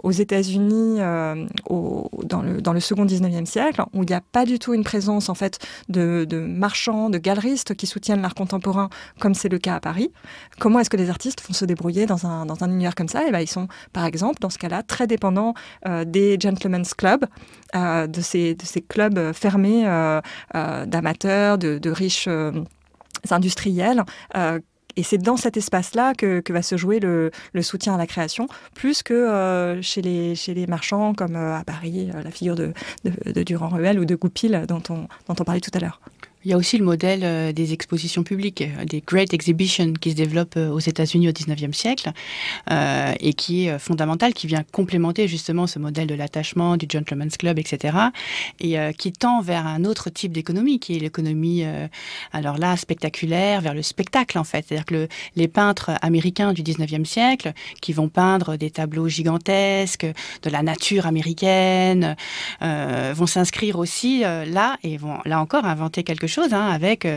aux États-Unis dans le second 19e siècle, où il n'y a pas du tout une présence en fait de marchands, de galeristes qui soutiennent l'art contemporain, comme c'est le cas à Paris. Comment est-ce que les artistes vont se débrouiller dans un univers comme ça ? Ils sont, par exemple, dans ce cas-là, très dépendants des gentlemen's clubs, de ces clubs fermés d'amateurs, de riches industriels. Et c'est dans cet espace-là que va se jouer le soutien à la création, plus que chez les marchands, comme à Paris, la figure de Durand-Ruel ou de Goupil, dont on parlait tout à l'heure. Il y a aussi le modèle des expositions publiques, des Great Exhibitions qui se développent aux États-Unis au XIXe siècle et qui est fondamental, qui vient complémenter justement ce modèle de l'attachement, du gentleman's club, etc. Et qui tend vers un autre type d'économie, qui est l'économie, alors là, spectaculaire, vers le spectacle en fait. C'est-à-dire que les peintres américains du XIXe siècle, qui vont peindre des tableaux gigantesques, de la nature américaine, vont s'inscrire aussi là et vont là encore inventer quelque chose avec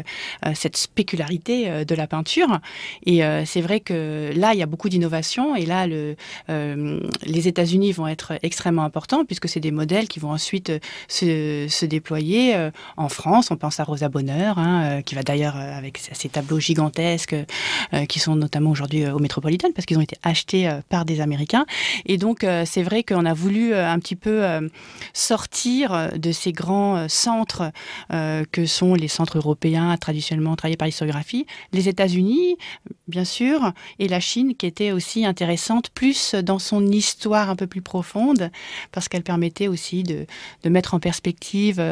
cette spécularité de la peinture. Et c'est vrai que là, il y a beaucoup d'innovation. Et là, les États-Unis vont être extrêmement importants, puisque c'est des modèles qui vont ensuite se déployer en France. On pense à Rosa Bonheur, qui va d'ailleurs avec ces tableaux gigantesques qui sont notamment aujourd'hui au Metropolitan, parce qu'ils ont été achetés par des Américains. Et donc, c'est vrai qu'on a voulu un petit peu sortir de ces grands centres que sont les centres européens traditionnellement travaillés par l'historiographie, les États-Unis, bien sûr, et la Chine, qui était aussi intéressante, plus dans son histoire un peu plus profonde, parce qu'elle permettait aussi de mettre en perspective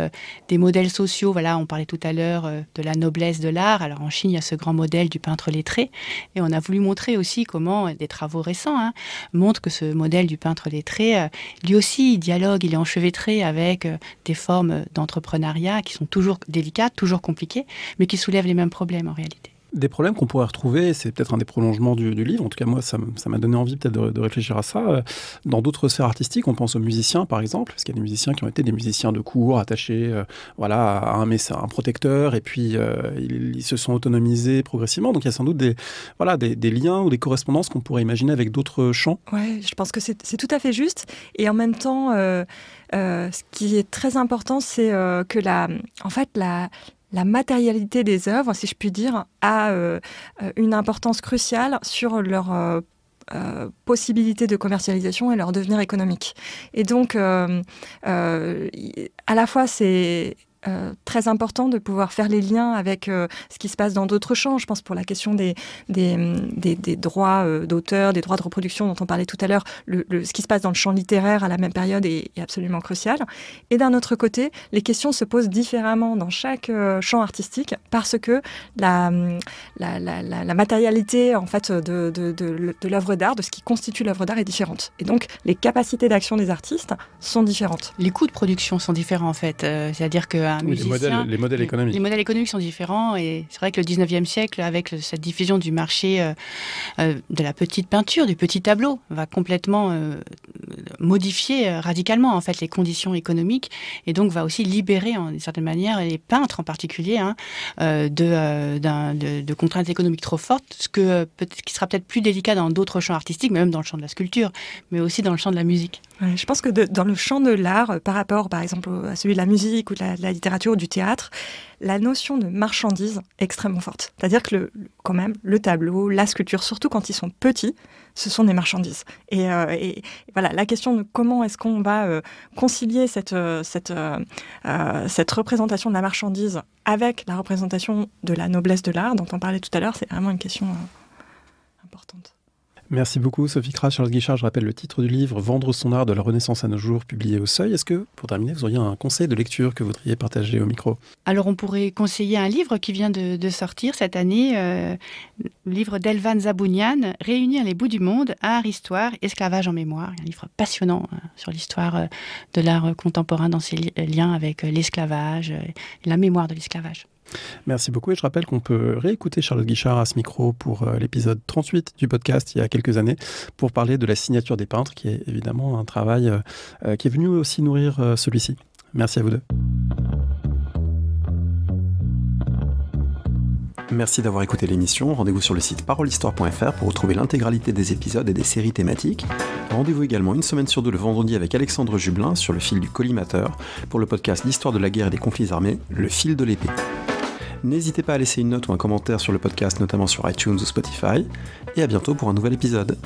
des modèles sociaux. Voilà, on parlait tout à l'heure de la noblesse de l'art. Alors en Chine, il y a ce grand modèle du peintre lettré, et on a voulu montrer aussi comment des travaux récents montrent que ce modèle du peintre lettré, lui aussi, il dialogue, il est enchevêtré avec des formes d'entrepreneuriat qui sont toujours délicates, toujours compliquées, mais qui soulèvent les mêmes problèmes en réalité. Des problèmes qu'on pourrait retrouver, c'est peut-être un des prolongements du livre, en tout cas moi ça m'a donné envie peut-être de réfléchir à ça. Dans d'autres sphères artistiques, on pense aux musiciens par exemple, parce qu'il y a des musiciens qui ont été des musiciens de cour, attachés à un protecteur, et puis ils se sont autonomisés progressivement, donc il y a sans doute des liens ou des correspondances qu'on pourrait imaginer avec d'autres champs. Oui, je pense que c'est tout à fait juste, et en même temps, ce qui est très important, c'est que la matérialité des œuvres, si je puis dire, a une importance cruciale sur leur possibilité de commercialisation et leur devenir économique. Et donc, à la fois, c'est très important de pouvoir faire les liens avec ce qui se passe dans d'autres champs. Je pense pour la question des droits d'auteur, des droits de reproduction dont on parlait tout à l'heure, ce qui se passe dans le champ littéraire à la même période est absolument crucial. Et d'un autre côté, les questions se posent différemment dans chaque champ artistique, parce que la matérialité en fait de l'œuvre d'art, de ce qui constitue l'œuvre d'art est différente. Et donc, les capacités d'action des artistes sont différentes. Les coûts de production sont différents en fait. C'est-à-dire qu'un un musicien. Les modèles économiques. Les modèles économiques sont différents et c'est vrai que le 19e siècle, avec cette diffusion du marché de la petite peinture, du petit tableau, va complètement modifier radicalement en fait les conditions économiques et donc va aussi libérer d'une certaine manière les peintres en particulier de contraintes économiques trop fortes, ce qui sera peut-être plus délicat dans d'autres champs artistiques, même dans le champ de la sculpture, mais aussi dans le champ de la musique. Ouais, je pense que dans le champ de l'art, par rapport par exemple à celui de la musique ou de la littérature ou du théâtre, la notion de marchandise est extrêmement forte. C'est-à-dire que quand même, le tableau, la sculpture, surtout quand ils sont petits, ce sont des marchandises. Et voilà, la question de comment est-ce qu'on va concilier cette représentation de la marchandise avec la représentation de la noblesse de l'art dont on parlait tout à l'heure, c'est vraiment une question importante. Merci beaucoup Sophie Crass, Charles Guichard. Je rappelle le titre du livre « Vendre son art de la Renaissance à nos jours », publié au Seuil. Est-ce que, pour terminer, vous auriez un conseil de lecture que vous voudriez partager au micro ? Alors on pourrait conseiller un livre qui vient de sortir cette année, le livre d'Elvan Zabounian, « Réunir les bouts du monde, art, histoire, esclavage en mémoire ». Un livre passionnant sur l'histoire de l'art contemporain dans ses liens avec l'esclavage et la mémoire de l'esclavage. Merci beaucoup et je rappelle qu'on peut réécouter Charlotte Guichard à ce micro pour l'épisode 38 du podcast il y a quelques années pour parler de la signature des peintres qui est évidemment un travail qui est venu aussi nourrir celui-ci. Merci à vous deux. Merci d'avoir écouté l'émission. Rendez-vous sur le site parolehistoire.fr pour retrouver l'intégralité des épisodes et des séries thématiques. Rendez-vous également une semaine sur deux le vendredi avec Alexandre Jublin sur le fil du collimateur pour le podcast d'histoire de la guerre et des conflits armés, le fil de l'épée. N'hésitez pas à laisser une note ou un commentaire sur le podcast, notamment sur iTunes ou Spotify. Et à bientôt pour un nouvel épisode.